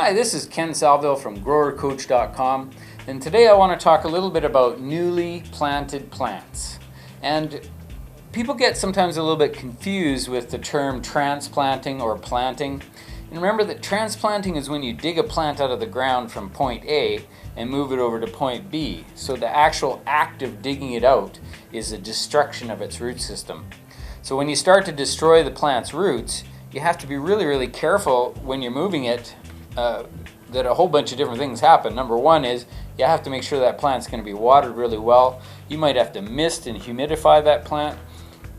Hi, this is Ken Salvail from GrowerCoach.com, and today I want to talk a little bit about newly planted plants. And people get sometimes a little bit confused with the term transplanting or planting. And remember that transplanting is when you dig a plant out of the ground from point A and move it over to point B. So the actual act of digging it out is the destruction of its root system. So when you start to destroy the plant's roots, you have to be really careful when you're moving it that a whole bunch of different things happen. Number one is you have to make sure that plant's going to be watered really well. You might have to mist and humidify that plant.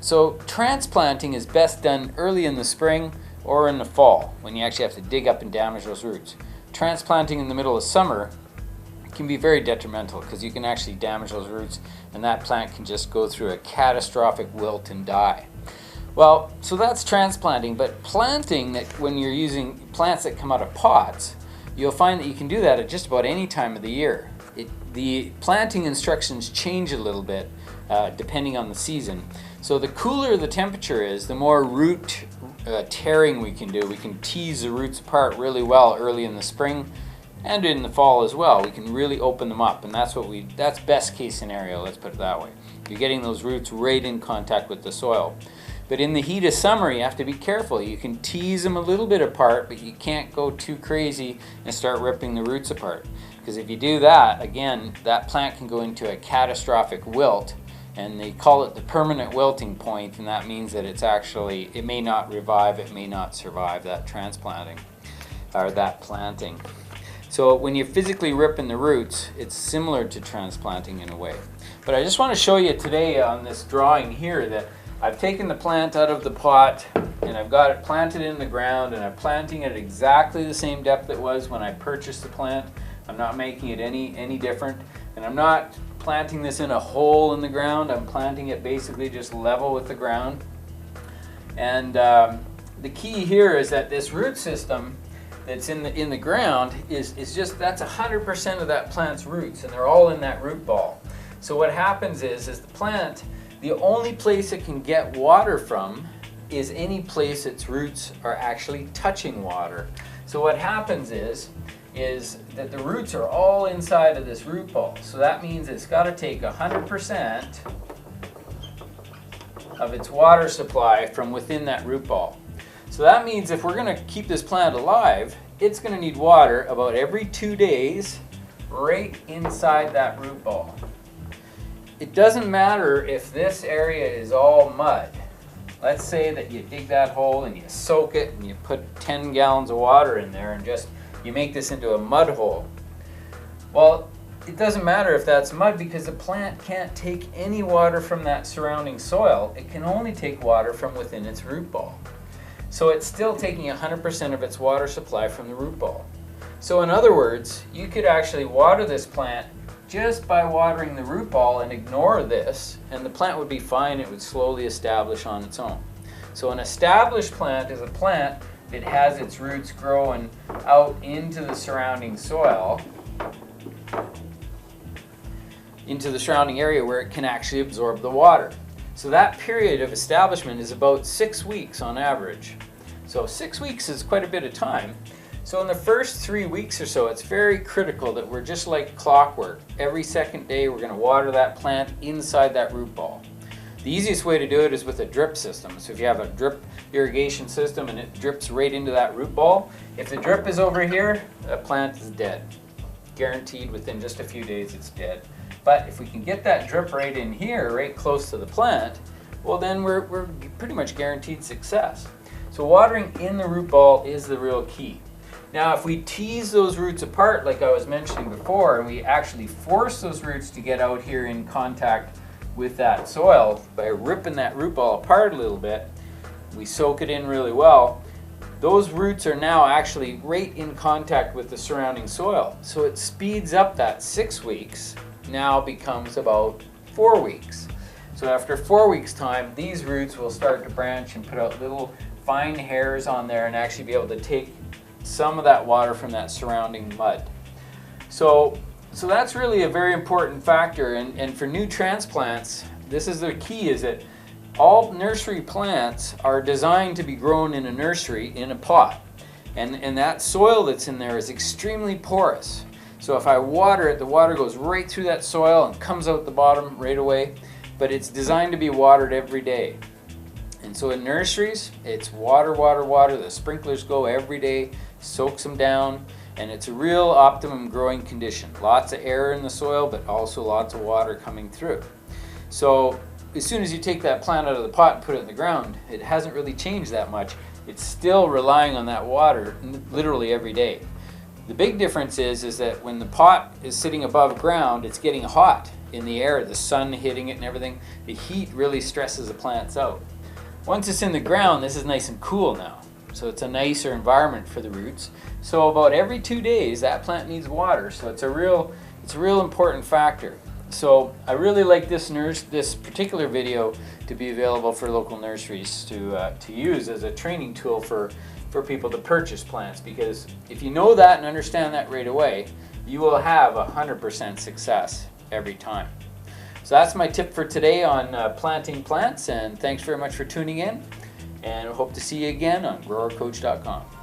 So transplanting is best done early in the spring or in the fall when you actually have to dig up and damage those roots. Transplanting in the middle of summer can be very detrimental because you can actually damage those roots and that plant can just go through a catastrophic wilt and die. Well, so that's transplanting, but planting, that when you're using plants that come out of pots, you'll find that you can do that at just about any time of the year. The planting instructions change a little bit depending on the season. So the cooler the temperature is, the more root tearing we can do. We can tease the roots apart really well early in the spring and in the fall as well. We can really open them up, and that's best case scenario, let's put it that way. You're getting those roots right in contact with the soil. But in the heat of summer, you have to be careful. You can tease them a little bit apart, but you can't go too crazy and start ripping the roots apart. Because if you do that, again, that plant can go into a catastrophic wilt, and they call it the permanent wilting point, and that means that it may not revive, it may not survive that transplanting, or that planting. So when you're physically ripping the roots, it's similar to transplanting in a way. But I just want to show you today on this drawing here that I've taken the plant out of the pot and I've got it planted in the ground, and I'm planting it at exactly the same depth it was when I purchased the plant. I'm not making it any different, and I'm not planting this in a hole in the ground. I'm planting it basically just level with the ground. And the key here is that this root system that's in the ground is just, that's 100% of that plant's roots, and they're all in that root ball. So what happens is the plant, the only place it can get water from is any place its roots are actually touching water. So what happens is that the roots are all inside of this root ball. So that means it's got to take 100% of its water supply from within that root ball. So that means if we're going to keep this plant alive, it's going to need water about every 2 days right inside that root ball. It doesn't matter if this area is all mud. Let's say that you dig that hole and you soak it and you put 10 gallons of water in there and just you make this into a mud hole. Well, it doesn't matter if that's mud because the plant can't take any water from that surrounding soil. It can only take water from within its root ball. So it's still taking 100% of its water supply from the root ball. So in other words, you could actually water this plant just by watering the root ball and ignore this, and the plant would be fine. It would slowly establish on its own. So an established plant is a plant that has its roots growing out into the surrounding soil, into the surrounding area where it can actually absorb the water. So that period of establishment is about 6 weeks on average. So 6 weeks is quite a bit of time. So in the first 3 weeks or so, it's very critical that we're just like clockwork. Every second day, we're going to water that plant inside that root ball. The easiest way to do it is with a drip system. So if you have a drip irrigation system and it drips right into that root ball, if the drip is over here, the plant is dead. Guaranteed within just a few days it's dead. But if we can get that drip right in here, right close to the plant, well then we're pretty much guaranteed success. So watering in the root ball is the real key. Now if we tease those roots apart like I was mentioning before, and we actually force those roots to get out here in contact with that soil by ripping that root ball apart a little bit, we soak it in really well, those roots are now actually right in contact with the surrounding soil. So it speeds up that 6 weeks, now becomes about 4 weeks. So after 4 weeks time, these roots will start to branch and put out little fine hairs on there and actually be able to take some of that water from that surrounding mud. So that's really a very important factor, and for new transplants, this is the key, is that all nursery plants are designed to be grown in a nursery in a pot. And that soil that's in there is extremely porous. So if I water it, the water goes right through that soil and comes out the bottom right away. But it's designed to be watered every day. And so in nurseries, it's water, water, water. The sprinklers go every day, soaks them down, and it's a real optimum growing condition. Lots of air in the soil, but also lots of water coming through. So as soon as you take that plant out of the pot and put it in the ground, it hasn't really changed that much. It's still relying on that water literally every day. The big difference is that when the pot is sitting above ground, it's getting hot in the air, the sun hitting it and everything. The heat really stresses the plants out. Once it's in the ground, this is nice and cool now. So it's a nicer environment for the roots. So about every 2 days, that plant needs water. So it's a real important factor. So I really like this particular video to be available for local nurseries to use as a training tool for people to purchase plants, because if you know that and understand that right away, you will have 100% success every time. So that's my tip for today on planting plants, and thanks very much for tuning in, and I hope to see you again on growercoach.com.